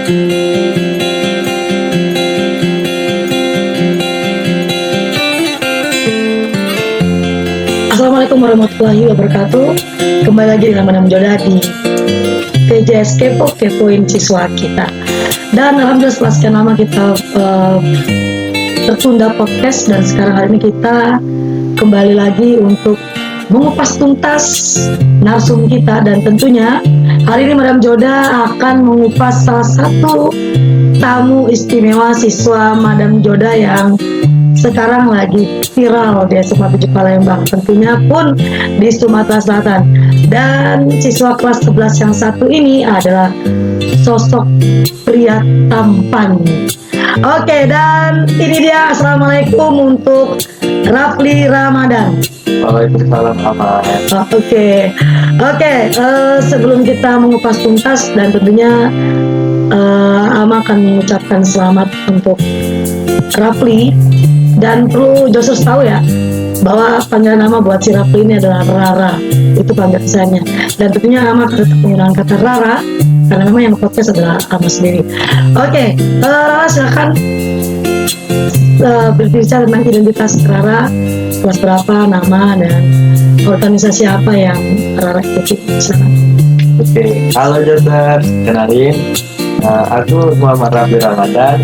Assalamualaikum warahmatullahi wabarakatuh. Kembali lagi dengan Madam Joda di PJS Kepoin siswa kita. Dan alhamdulillah setelah sekian lama kita tertunda podcast, dan sekarang hari ini kita kembali lagi untuk mengupas tuntas narsum kita. Dan tentunya hari ini Madam Joda akan mengupas salah satu tamu istimewa siswa Madam Joda yang sekarang lagi viral di SMA 7 Palembang, tentunya pun di Sumatera Selatan. Dan siswa kelas 11 yang satu ini adalah sosok pria tampan. Oke, dan ini dia. Assalamualaikum untuk Rafli Ramadan. Waalaikumsalam Ahmad. Oke. Sebelum kita mengupas tuntas, dan tentunya Ama akan mengucapkan selamat untuk Rafli. Dan perlu Josus tahu ya, bahwa panggilan nama buat si Rafli ini adalah Rara. Itu panggilannya. Dan tentunya Ama akan tetap menggunakan kata Rara, karena memang yang podcast adalah Ama sendiri. Oke, Rara silakan berbicara tentang identitas Rara, kelas berapa, nama, dan organisasi apa yang Rara ikuti. Silakan. Oke, halo Josus, kenalin, aku Muhammad Rafli Ramadan,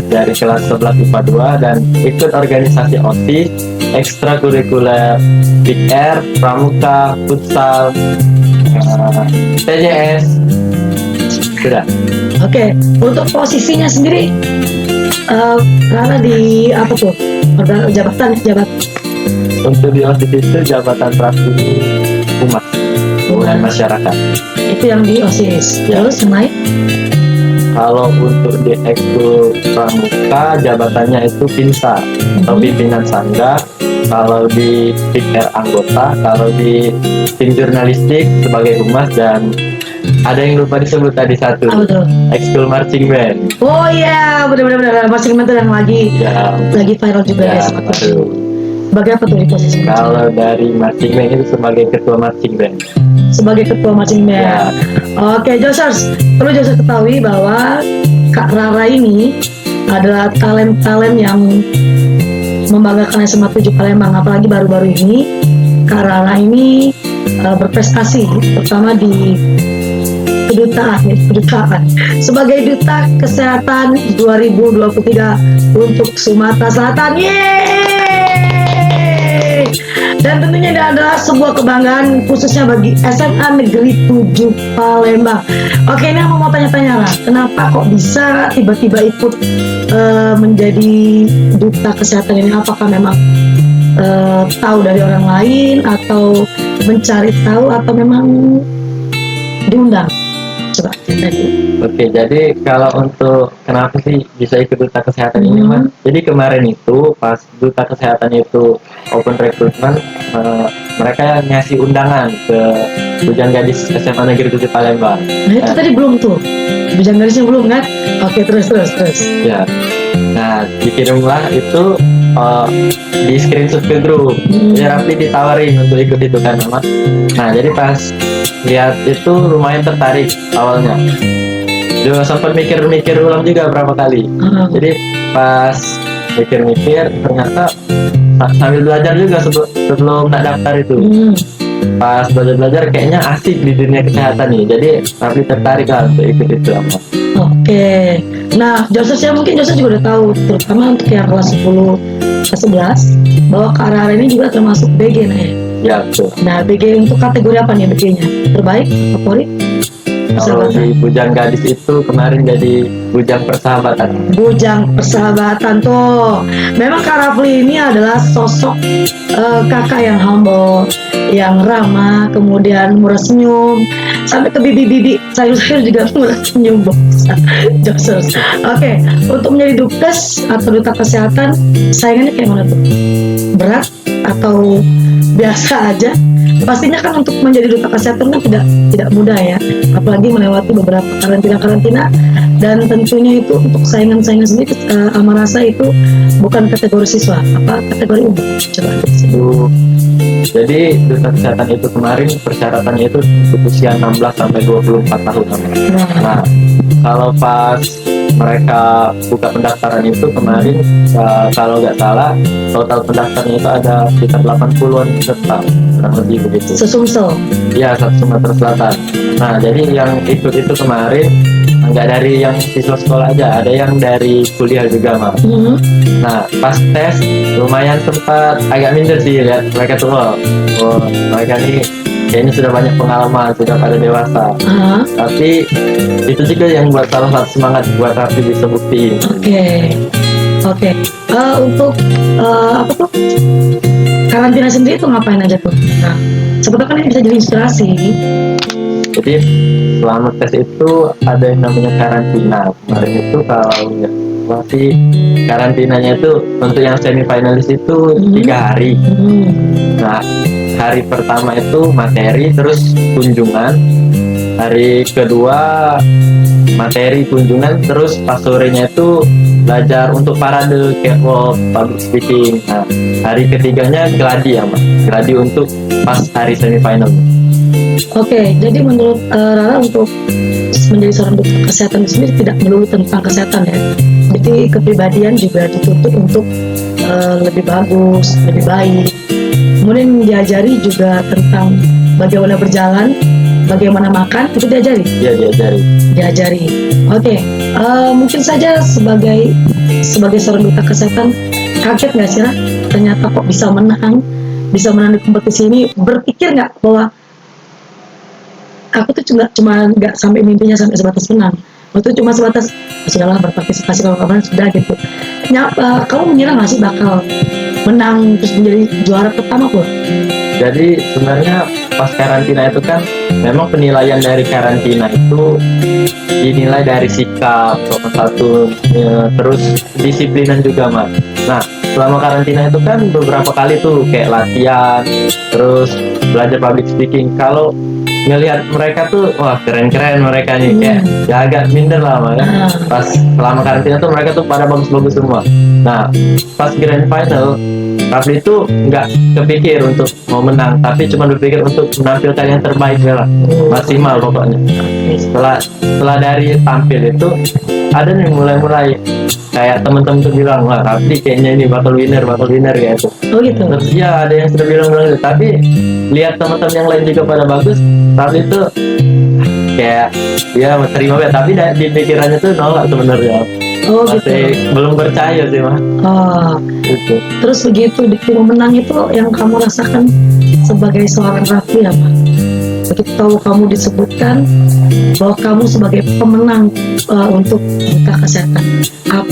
dari kelas 11 IPA 2 dan ikut organisasi OSIS, ekstrakurikuler, Big Air, Pramuka, Futsal, PJS. Sudah. Oke, untuk posisinya sendiri, Rara di apa tuh? Jabatan. Untuk di OSIS itu jabatan praktisi humas dan masyarakat. Itu yang di OSIS. Terus yang lain? Kalau untuk di ekskul pramuka jabatannya itu pinsar atau pimpinan sangga. Kalau di PR anggota, kalau di tim jurnalistik sebagai humas, dan ada yang lupa disebut tadi satu, ekskul marching band. Oh iya, benar-benar marching band itu yang lagi viral juga ya. Sebagai apa tuh di posisi? Kalau dari marching band itu sebagai ketua marching band. Sebagai ketua marching band. Ya. Oke, Josers, perlu Josers ketahui bahwa Kak Rara ini adalah talent yang membanggakan SMA 7 Palembang. Apalagi baru-baru ini Kak Rara ini berprestasi, pertama di kedutaan sebagai duta kesehatan 2023 untuk Sumatera Selatan. Yeay! Dan tentunya ini adalah sebuah kebanggaan khususnya bagi SMA Negeri 7 Palembang. Oke, ini aku mau tanya-tanya lah, kenapa kok bisa tiba-tiba ikut menjadi duta kesehatan ini? Apakah memang tahu dari orang lain, atau mencari tahu, atau memang diundang? Coba Oke, jadi kalau untuk kenapa sih bisa ikut duta kesehatan ini, Mas? Jadi kemarin itu pas duta kesehatan itu open recruitment, mereka ngasih undangan ke Bujang Gadis SMA Negeri 7 Palembang. Nah itu tadi belum tuh, Bujang Gadisnya belum kan? Oke, terus. Ya, nah dikirimlah itu di screenshot ke grup. Ya, Rafli ditawarin untuk ikut itu kan, Mas. Nah jadi pas lihat itu lumayan tertarik awalnya. Juga sempat mikir ulang juga berapa kali. Jadi pas mikir ternyata sambil belajar juga sebelum tak daftar itu. Pas belajar kayaknya asik di dunia kesehatan nih. Jadi Rafli tertarik lah untuk ikut itu. Oke. Nah, Joseph juga udah tahu, terutama untuk yang kelas 10, kelas 11, bahwa Kak Rara ini juga termasuk BG nih. Ya, betul. Nah, BG untuk kategori apa nih BG-nya? Terbaik, favorit? Kalau di Bujang Gadis itu kemarin jadi Bujang Persahabatan. Bujang Persahabatan tuh. Memang Kak Rafli ini adalah sosok kakak yang humble, yang ramah, kemudian murah senyum, sampai ke bibi-bibi sayur-sayur juga murah senyum, bos. Oke, untuk menjadi dubes atau duta kesehatan, saingannya kayak mana tuh? Berat atau biasa aja? Pastinya kan untuk menjadi duta kesehatan kan tidak mudah ya, apalagi melewati beberapa karantina, dan tentunya itu untuk saingan-saingan sendiri. Ama rasa itu bukan kategori siswa, apa kategori umum? Coba jadi duta kesehatan itu kemarin persyaratannya itu usia 16 sampai 24 tahun. Nah kalau pas mereka buka pendaftaran itu kemarin, kalau nggak salah total pendaftarnya itu ada sekitar 80-an peserta, kurang lebih begitu. Sesumsel. Ya, Sumatera Selatan. Nah, jadi yang ikut itu kemarin nggak dari yang siswa sekolah aja, ada yang dari kuliah juga, Mas. Nah, pas tes lumayan sempat agak minder sih lihat mereka tuh, oh mereka nih kayaknya sudah banyak pengalaman, sudah pada dewasa. Tapi itu juga yang buat salah satu semangat buat Rafli bisa buktiin. Oke. Untuk apa tuh, karantina sendiri tuh ngapain aja tuh? Nah, sebetulnya kan ini bisa jadi inspirasi. Jadi selama tes itu ada yang namanya karantina. Kemarin itu kalau masih karantinanya itu untuk yang semifinalis itu 3 hari. Nah, hari pertama itu materi terus kunjungan, hari kedua materi kunjungan, terus pas sorenya itu belajar untuk parade catwalk, public speaking. Nah, hari ketiganya gladi ya, Mas. Gladi untuk pas hari semifinal. Oke, jadi menurut Rara untuk menjadi seorang dokter kesehatan sendiri tidak melulu tentang kesehatan ya. Jadi kepribadian juga dituntut untuk lebih bagus, lebih baik. Kemudian diajari juga tentang bagaimana berjalan, bagaimana makan, itu diajari? Iya, Diajari. Oke, mungkin saja sebagai seorang duta kesehatan kaget nggak sih, ternyata kok bisa menang di kompetisi ini. Berpikir nggak bahwa aku tuh cuma nggak sampai mimpinya sampai sebatas menang, itu cuma sebatas sudahlah berpartisipasi kalau kapan sudah gitu. Kamu mengira nggak sih bakal menang terus menjadi juara pertama pun? Jadi sebenarnya pas karantina itu kan memang penilaian dari karantina itu dinilai dari sikap, sopan santun, terus disiplinan juga, Mas. Nah, selama karantina itu kan beberapa kali tuh kayak latihan, terus belajar public speaking. Kalau ngelihat mereka tuh, wah keren-keren mereka nih, kayak ya agak minder lah, Mas. Pas selama karantina tuh mereka tuh pada bagus-bagus semua. Nah, pas grand final Rafli itu nggak kepikir untuk mau menang, tapi cuma berpikir untuk menampilkan yang terbaik lah, maksimal pokoknya. Setelah dari tampil itu ada nih mulai kayak teman-teman tuh bilang, wah Rafli kayaknya ini bakal winner kayak itu. Oh gitu. Terus ya ada yang sudah bilang gitu, tapi lihat teman-teman yang lain juga pada bagus, Rafli itu kayak dia terima ya, tapi di pikirannya tuh nolak sebenarnya. Masih gitu. Belum percaya sih, Mas. Gitu. Terus begitu di menang itu yang kamu rasakan sebagai seorang Rafli apa? Begitu tahu kamu disebutkan bahwa kamu sebagai pemenang untuk duta kesehatan,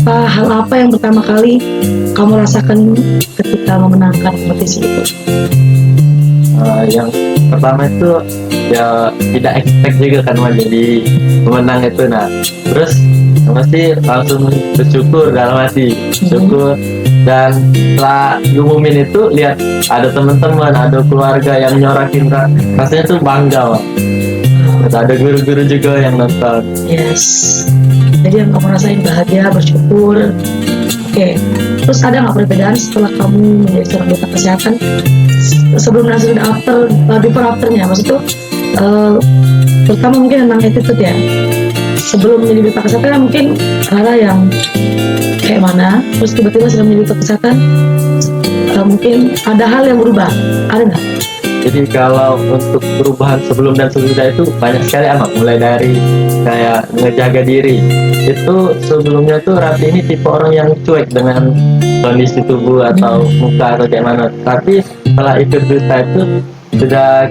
hal apa yang pertama kali kamu rasakan ketika memenangkan kompetisi itu? Yang pertama itu ya tidak expect juga kan mau jadi pemenang itu. Nah, terus pasti langsung bersyukur dalam hati, syukur. Dan setelah diumumin itu lihat ada teman-teman, ada keluarga yang nyorakin, rasanya tuh bangga, Wak. Ada guru-guru juga yang nonton. Yes. Jadi yang kamu rasain bahagia, bersyukur. Oke. Terus ada nggak perbedaan setelah kamu menjadi seorang duta kesehatan sebelum dan sesudah before afternya? Maksud tuh pertama mungkin tentang attitude ya. Sebelum menjadi duta kesehatan mungkin Rara yang kayak mana, terus tiba-tiba sudah menjadi duta kesehatan, mungkin ada hal yang berubah, ada nggak? Jadi kalau untuk perubahan sebelum dan sesudah itu banyak sekali, amat mulai dari kayak ngejaga diri. Itu sebelumnya tuh Rafli ini tipe orang yang cuek dengan kondisi tubuh atau muka atau kayak mana. Tapi setelah ikut duta itu sudah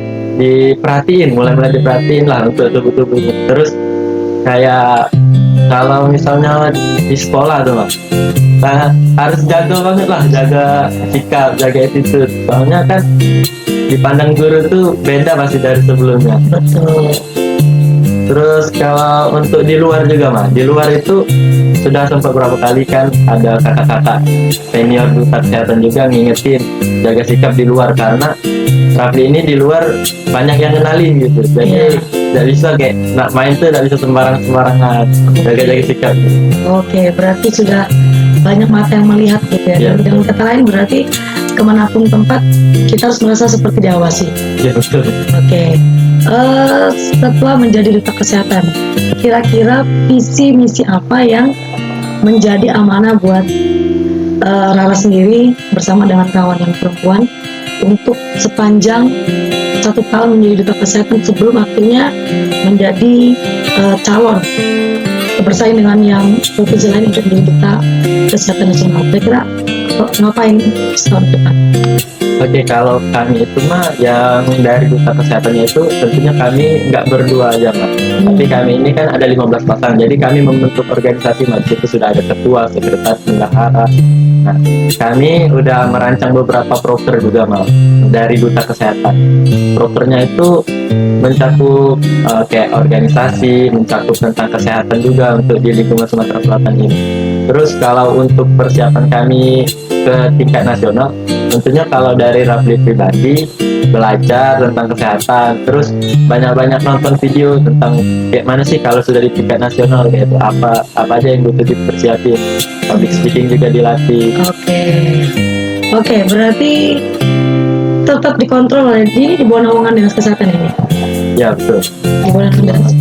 mulai diperhatiin lah untuk tubuh-tubuhnya. Terus kayak kalau misalnya di sekolah tuh, Mas, harus jaga banget lah, jaga sikap, jaga attitude. Soalnya kan dipandang guru tuh beda pasti dari sebelumnya. Betul. Terus kalau untuk di luar juga, Mas, di luar itu sudah sempat berapa kali kan ada kakak-kakak senior duta kesehatan juga ngingetin jaga sikap di luar, karena Rafli ini di luar banyak yang kenalin gitu. Jadi tidak bisa kayak nak main tuh tidak bisa sembarangan, jaga sikap. Oke, berarti sudah banyak mata yang melihat gitu ya. Dengan kata lain berarti kemanapun tempat kita harus merasa seperti diawasi. Iya, betul. Oke. setelah menjadi duta kesehatan, kira-kira visi misi apa yang menjadi amanah buat Rara sendiri bersama dengan kawan yang perempuan untuk sepanjang 1 tahun menjadi duta kesehatan sebelum akhirnya menjadi calon bersaing dengan yang provinsi lain untuk menjadi duta kesehatan nasional. Kira-kira ngapain setahun depan? Oke, kalau kami itu mah yang dari duta kesehatannya itu tentunya kami nggak berdua aja Mas. Tapi kami ini kan ada 15 pasang, jadi kami membentuk organisasi Mas. Itu sudah ada ketua, sekretaris, bendahara. Nah, kami udah merancang beberapa proker juga Mas dari duta kesehatan. Prokernya itu mencakup kayak organisasi, mencakup tentang kesehatan juga untuk di lingkungan Sumatera Selatan ini. Terus kalau untuk persiapan kami ke tingkat nasional, tentunya kalau dari Rafli pribadi belajar tentang kesehatan, terus banyak-banyak nonton video tentang kayak mana sih kalau sudah di tingkat nasional, kayak itu apa aja yang butuh dipersiapin. Public speaking juga dilatih. Oke, berarti tetap dikontrol oleh ini di bawah naungan dinas kesehatan ini. Ya betul. Di bawah naungan dinas.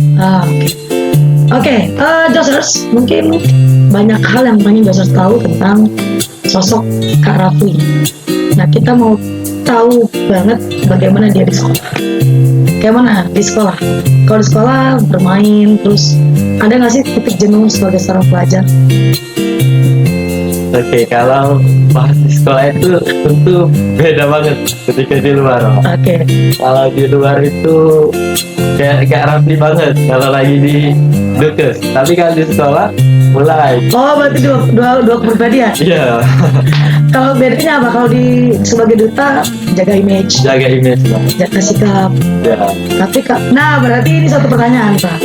Oke, Josers, mungkin banyak hal yang pengen Josers tahu tentang sosok Kak Rafli. Nah, kita mau tahu banget bagaimana dia di sekolah. Kayak mana di sekolah? Kalau di sekolah bermain, terus ada nggak sih titik jenuh sebagai seorang pelajar? Oke, kalau pas di sekolah itu tentu beda banget ketika di luar. Kalau di luar itu kayak Rafli banget kalau lagi di Dukes. Tapi kalau di sekolah mulai. Oh, berarti dua kepribadian. Iya. Kalau bedanya apa? Kalau di sebagai duta jaga image Bang. jaga sikap. Ya. Tapi nah berarti ini satu pertanyaan Pak.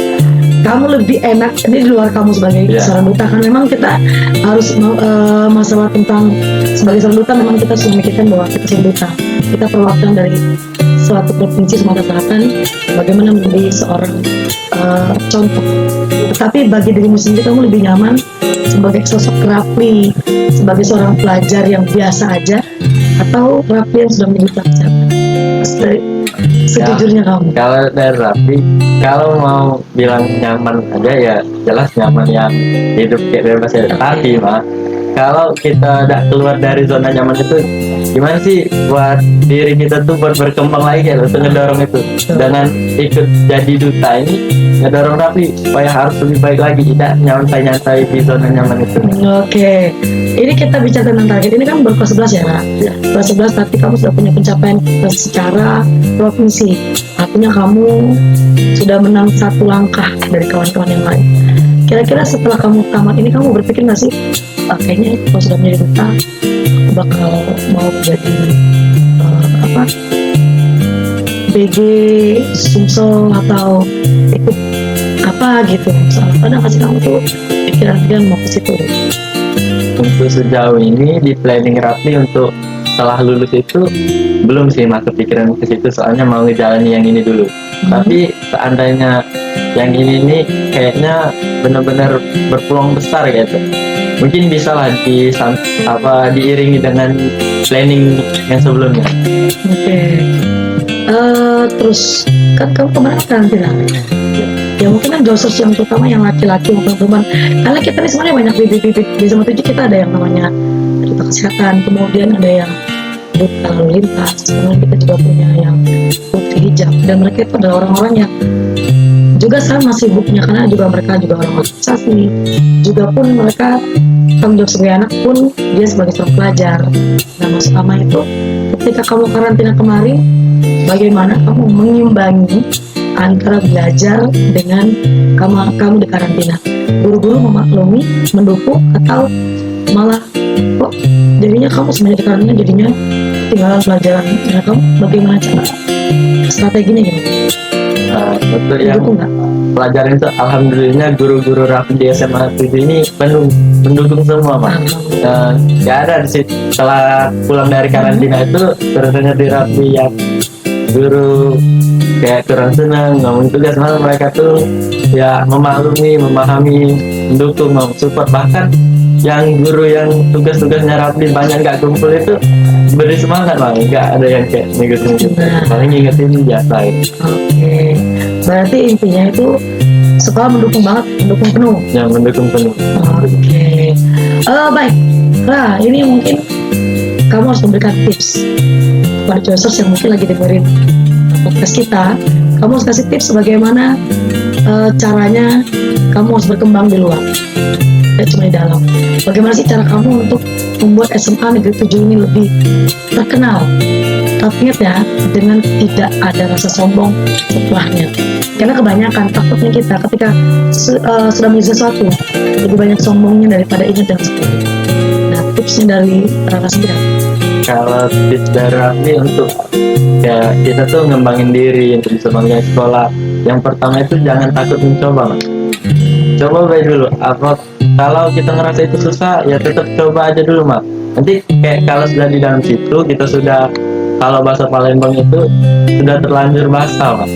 Kamu lebih enak ini di luar kamu sebagai seorang duta, kan memang kita harus masalah tentang sebagai seorang duta memang kita harus memikirkan bahwa kita sebagai duta, kita perwakilan dari suatu provinsi Sumatera Selatan, bagaimana menjadi seorang contoh. Tetapi bagi dirimu sendiri, kamu lebih nyaman sebagai sosok Rafli, sebagai seorang pelajar yang biasa aja, atau Rafli yang sudah menjadi duta kesehatan? Sejujurnya kamu. Kalau dari Rafli, kalau mau bilang nyaman aja ya jelas nyaman yang hidup kayak bebas ya. Tapi mah kalau kita udah keluar dari zona nyaman itu, gimana sih buat diri kita tuh buat berkembang lagi ya, untuk ngedorong itu dengan ikut jadi duta ini, ngedorong Rafli supaya harus lebih baik lagi, tidak nyantai-nyantai di zona nyaman itu. Oke. Ini kita bicara tentang target, ini kan baru kelas 11 ya Kak? Ya. Kelas 11 tapi kamu sudah punya pencapaian secara provinsi, artinya kamu sudah menang satu langkah dari kawan-kawan yang lain. Kira-kira setelah kamu tamat ini, kamu berpikir nggak sih, kayaknya kalau sudah menjadi duta aku bakal mau jadi BG Sumsel atau ikut apa gitu? Soalnya ada nggak sih kamu tuh pikiran-pikiran mau ke situ? Untuk sejauh ini di planning Rafli untuk setelah lulus itu belum sih masuk pikiran ke situ, soalnya mau ngejalani yang ini dulu. Tapi seandainya yang ini nih kayaknya benar-benar berpeluang besar gitu, mungkin bisa lah diiringi dengan planning yang sebelumnya. Terus kan kamu kemarin karantina ya, mungkin kan Josers yang terutama yang laki-laki maupun perempuan, karena kita ini sebenarnya banyak bibit-bibit di SMA 7. Kita ada yang namanya duta kesehatan, kemudian ada yang duta lalu lintas, kemudian kita juga punya yang putri hijab, dan mereka itu adalah orang-orang yang juga sama sibuknya, karena juga mereka juga orang organisasi, juga pun mereka tanggung jawab sebagai anak pun dia sebagai seorang pelajar. Nah, maksud sama itu ketika kamu karantina kemarin, bagaimana kamu mengimbangi antara belajar dengan kamu di karantina? Guru-guru memaklumi, mendukung, atau malah kok jadinya kamu sebenarnya di karantina jadinya tinggalan pelajaran? Nah, kamu bagaimana cara strateginya gimana? Untuk yang pelajaran itu alhamdulillah guru-guru Rafli di SMA 7 ini mendukung semua Pak. Gak ada di situ. Setelah pulang dari karantina itu ternyata di Rafli yang guru kayak kurang senang ngomong tugas, mereka tuh ya memaklumi, memahami, mendukung, support, bahkan yang guru yang tugas-tugasnya Rafli banyak nggak kumpul itu beri semangat bang, nggak ada yang kayak ngingetin, paling ngingetin biasa itu. Oke, berarti intinya itu sekolah mendukung banget, mendukung penuh. Yang mendukung penuh. Oke, baik. Nah, ini mungkin kamu harus memberikan tips kepada Joshers yang mungkin lagi dengerin podcast kita. Kamu harus kasih tips bagaimana caranya kamu harus berkembang di luar, tidak cuma di dalam. Bagaimana sih cara kamu untuk membuat SMA Negeri 7 ini lebih terkenal? Tapi ingat ya, dengan tidak ada rasa sombong setelahnya. Karena kebanyakan takutnya kita ketika sudah menjadi sesuatu lebih banyak sombongnya daripada ingat dan seperti. Nah, tipsnya dari Raka Sembilan. Kalau tips dari Rafli untuk ya kita tuh ngembangin diri untuk bisa bangga sekolah. Yang pertama itu jangan takut mencoba mas. Coba baik dulu. Apa kalau kita ngerasa itu susah ya tetap coba aja dulu mas. Nanti kayak kalau sudah di dalam situ kita sudah, kalau bahasa Palembang itu sudah terlanjur basah mas.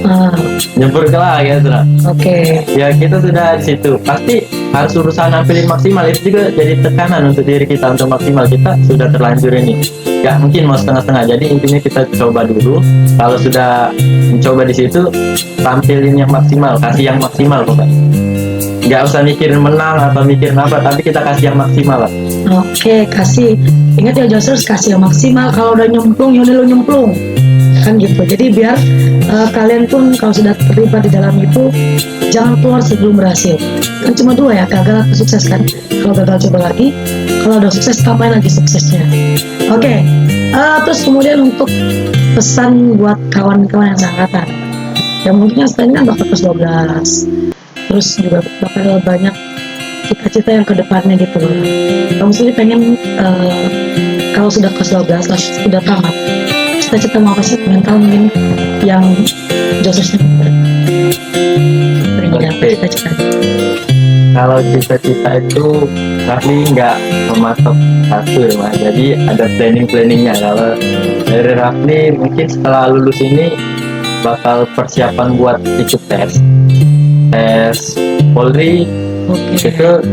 Nyebur ke lah gitu lah. Oke. Ya kita sudah di situ pasti harus urusan nampilin maksimal, itu juga jadi tekanan untuk diri kita untuk maksimal. Kita sudah terlanjur ini, nggak mungkin mau setengah-setengah. Jadi intinya kita coba dulu. Kalau sudah mencoba di situ, tampilin yang maksimal, kasih yang maksimal pokoknya. Nggak usah mikirin menang atau mikirin apa, tapi kita kasih yang maksimal lah. Oke, kasih. Ingat ya Joshers, kasih yang maksimal. Kalau udah nyemplung, yaudah lu nyemplung. Kan gitu. Jadi biar kalian pun kalau sudah terlibat di dalam itu, jangan keluar sebelum berhasil. Kan cuma dua ya, gagal atau sukses kan. Kalau gagal coba lagi, kalau udah sukses tambahin lagi suksesnya. Oke. Terus kemudian untuk pesan buat kawan-kawan yang seangkatan, yang mungkin setelahnya bakal kelas 12, terus juga bakal banyak cita-cita yang kedepannya gitu loh. Kamu sendiri pengen kalau sudah kelas 12, sudah tamat, cita-cita mau apa sih mental mungkin yang Joshers cita-cita? Kalau cita-cita itu Rafli nggak mematok satu ya mas, jadi ada planning-planningnya. Kalau dari Rafli mungkin setelah lulus ini bakal persiapan buat ikut tes Polri. Itu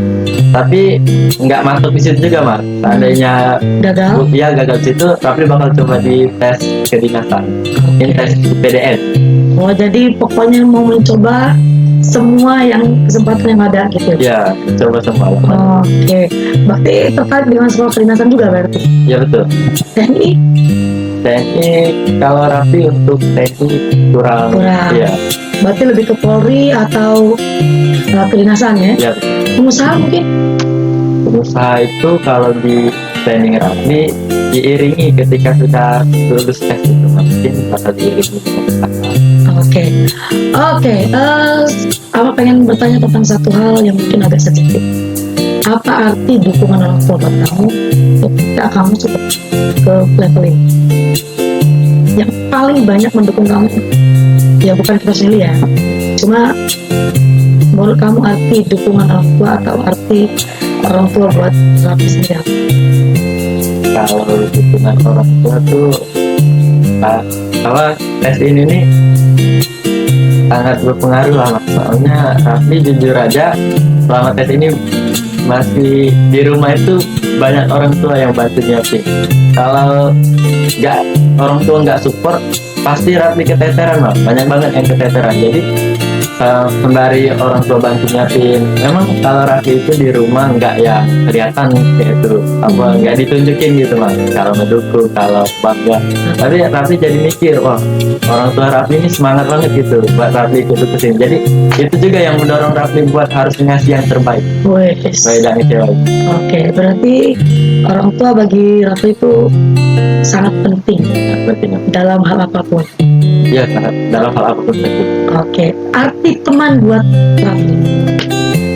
tapi nggak masuk di situ juga mas. Seandainya gagal di situ, Rafli bakal coba di tes kedinasan, ini tes PDN. Oh jadi pokoknya mau mencoba semua yang kesempatan yang ada gitu ya, coba semua. Oke. Berarti terkait dengan sekolah kedinasan juga berarti? Ya betul. TNI kalau Raffi untuk TNI kurang. Ya. Berarti lebih ke Polri atau kedinasan ya? Ya. Pengusaha mungkin? Pengusaha itu kalau di planning Raffi diiringi ketika sudah lulus tes itu mungkin bakal diiringi. Oke. Apa pengen bertanya tentang satu hal yang mungkin agak sensitif. Apa arti dukungan orang tua buat kamu ketika kamu sudah ke level ini? Yang paling banyak mendukung kamu, ya bukan kita sendiri ya. Cuma menurut kamu arti dukungan orang tua atau arti orang tua buat kamu sendiri? Kalau dukungan orang tua tuh, kalau tes ini nih sangat berpengaruh lah mas. Soalnya Rafli jujur aja selama tes ini masih di rumah itu banyak orang tua yang bantu nyiapin. Kalau orang tua nggak support, pasti Rafli keteteran mas. Banyak banget yang keteteran. Jadi sembari orang tua bantu nyiapin, memang kalau Rafli itu di rumah nggak ya kelihatan kayak itu, apa nggak ditunjukin gitu mas. Kalau mendukung, kalau bangga, tapi Rafli jadi mikir, wah orang tua Rafli ini semangat banget gitu buat Rafli ikut kesini. Jadi itu juga yang mendorong Rafli buat harus ngasih yang terbaik. Baik dan kecewa. Oke, berarti orang tua bagi Rafli itu sangat penting dalam hal apapun. Ya, dalam hal apapun penting. Oke, arti teman buat Rafli,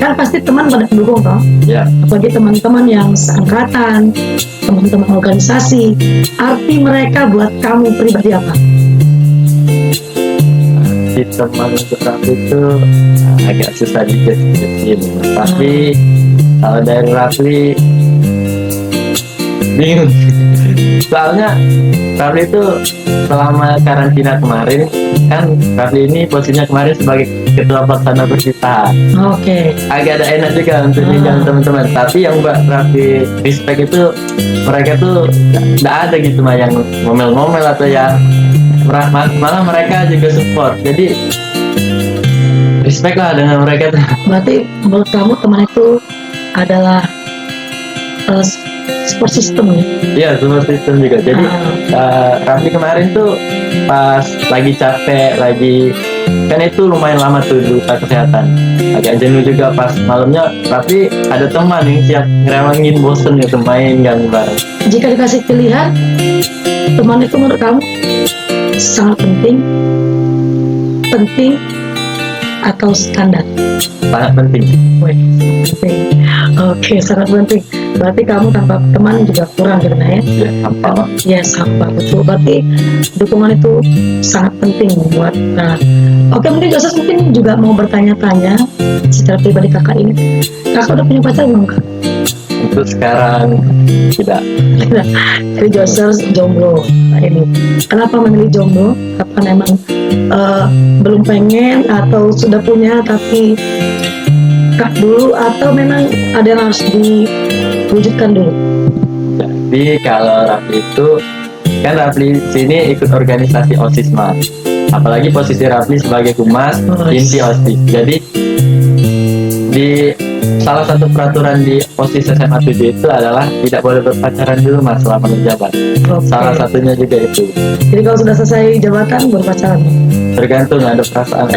kan pasti teman pada pendukung toh? Ya. Apalagi teman-teman yang seangkatan, teman-teman organisasi, arti mereka buat kamu pribadi apa? Arti teman untuk Rafli itu agak susah dijelasin. Tapi kalau dari Rafli bingung. Soalnya Rafli itu selama karantina kemarin kan Rafli ini posisinya kemarin sebagai ketua pelaksana perpisahan. Oke. Agak ada enak juga untuk ninggalin teman-teman. Tapi yang Mbak Rafli respect itu mereka tuh nggak ada gitu mah yang ngomel-ngomel atau yang malah mereka juga support. Jadi respect lah dengan mereka tuh. Berarti menurut kamu teman itu adalah support system ya? Iya, support system juga. Jadi Rafli kemarin tuh pas lagi capek, lagi kan itu lumayan lama tuh duta kesehatan, agak jenuh juga pas malamnya. Tapi ada teman yang siap ngeremangin bosen gitu main gak bareng. Jika dikasih pilihan, teman itu menurut kamu sangat penting atau standar? Sangat penting. Wih, penting. Oke, sangat penting. Berarti kamu tanpa teman juga kurang gitu ya? Ya, sampah. Ya, sampah, betul. Berarti dukungan itu sangat penting buat. Oke, mungkin Joses mungkin juga mau bertanya-tanya secara pribadi kakak ini. Kakak udah punya pacar belum, Kak? Untuk sekarang tidak. Jadi Joses jomblo. Nah, ini kenapa memilih jomblo? Kapan emang belum pengen atau sudah punya tapi kak dulu, atau memang ada yang harus diwujudkan dulu? Jadi kalau Rafli itu kan Rafli sini ikut organisasi OSIS Mas. Apalagi posisi Rafli sebagai humas inti OSIS. Jadi di salah satu peraturan di OSIS SMA 7 itu adalah tidak boleh berpacaran dulu Mas selama menjabat. Salah satunya juga itu. Jadi kalau sudah selesai jabatan berpacaran? Tergantung ada perasaan.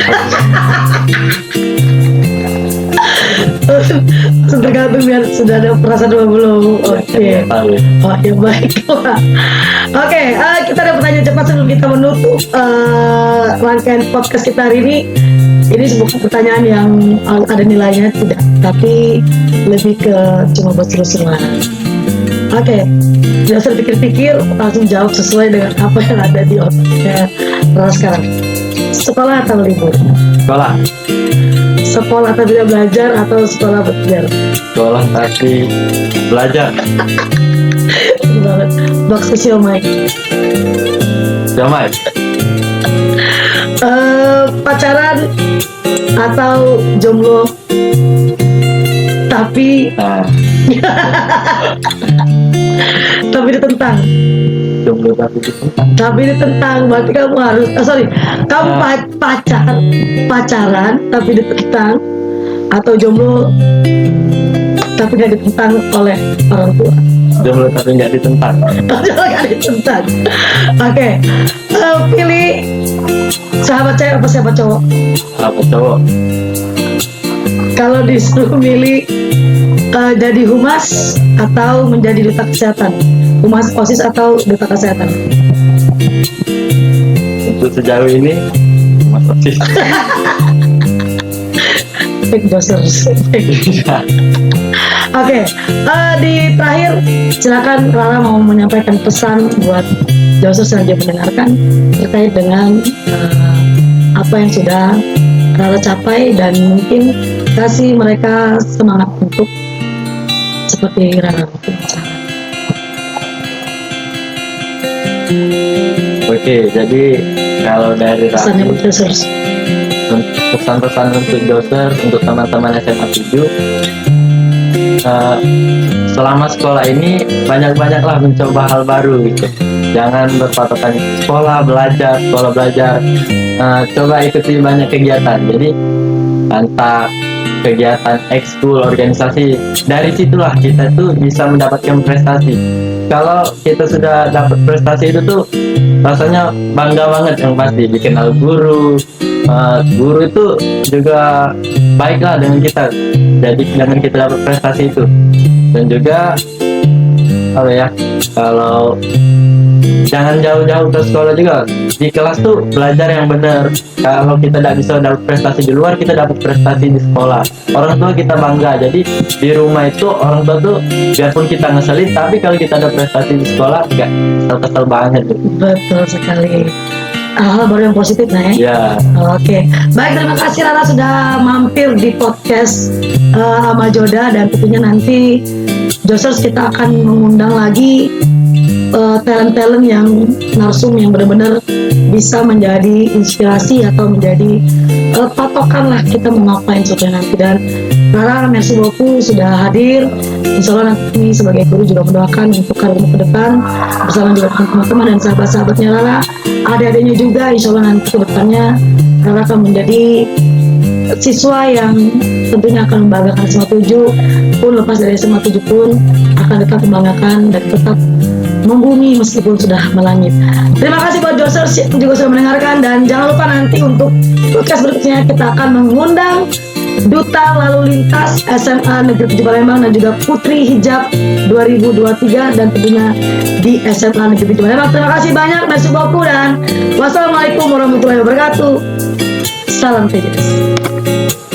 Tergantung biar sudah ada perasaan dulu belum. Oke. Oh ya, baiklah. Oke, kita ada pertanyaan cepat sebelum kita menutup rangkaian podcast kita hari ini. Ini sebuah pertanyaan yang ada nilainya tidak, tapi lebih ke cuma buat seru-seruan. Oke, tidak usah pikir-pikir, langsung jawab sesuai dengan apa yang ada di otaknya Rara sekarang. Sekolah atau libur? Sekolah. Sekolah tapi tidak belajar atau sekolah belajar? Sekolah tapi belajar. Banget. Bakso siomay. Siomay. Pacaran atau jomblo tapi tapi ditentang? Jomblo tapi ditentang. Tapi ditentang berarti kamu harus kamu pacaran tapi ditentang, atau jomblo tapi nggak ditentang oleh orang tua? Jomblo tapi nggak ditentang. Jomblo nggak ditentang. Oke. Pilih sahabat cewek apa sahabat cowok? Sahabat cowok. Kalau disuruh milih jadi humas atau menjadi duta kesehatan? Humas OSIS atau duta kesehatan? Untuk sejauh ini humas OSIS. Big dosers. Oke, di terakhir silakan Rara mau menyampaikan pesan buat dosers yang dia mendengarkan terkait dengan apa yang sudah Rara capai, dan mungkin kasih mereka semangat untuk seperti Rara. Oke, jadi kalau dari Pesannya Rafli, buat dosers. pesan-pesan untuk doser, untuk teman-teman SMA 7, selama sekolah ini banyak-banyaklah mencoba hal baru gitu. Jangan berpatokan sekolah belajar. Coba ikuti banyak kegiatan. Jadi entah kegiatan ekskul, organisasi, dari situlah kita tuh bisa mendapatkan prestasi. Kalau kita sudah dapat prestasi itu tuh rasanya bangga banget yang pasti. Dikenal guru itu juga baiklah dengan kita. Jadi dengan kita dapat prestasi itu, dan juga kalau jangan jauh-jauh ke sekolah juga, di kelas tuh belajar yang benar. Kalau kita tidak bisa dapat prestasi di luar, kita dapat prestasi di sekolah. Orang tua kita bangga. Jadi di rumah itu orang tua tuh biarpun kita ngeselin, tapi kalau kita ada prestasi di sekolah nggak kesel banget. Betul sekali. Hal baru yang positif ya. Oke. Baik, terima kasih Rara sudah mampir di podcast Ama Joda, dan tentunya nanti Josers kita akan mengundang lagi talent-talent yang narsum yang benar-benar bisa menjadi inspirasi atau menjadi patokan lah kita mau ngapain suatu nanti. Dan Rara, merci beaucoup sudah hadir. Insya Allah nanti sebagai guru juga mendoakan untuk karirmu ke depan bersama juga teman-teman dan sahabat-sahabatnya Rara, adik-adiknya juga. Insya Allah nanti ke depannya Rara akan menjadi siswa yang tentunya akan membanggakan SMA 7 pun, lepas dari SMA 7 pun akan tetap membanggakan dan tetap membumi meskipun sudah melangit. Terima kasih buat Josers yang juga sudah mendengarkan, dan jangan lupa nanti untuk podcast berikutnya kita akan mengundang Duta Lalu Lintas SMA Negeri 7 Palembang dan juga Putri Hijab 2023 dan tentunya di SMA Negeri 7 Palembang. Terima kasih banyak, merci beaucoup, dan wassalamualaikum warahmatullahi wabarakatuh. Salam TJS.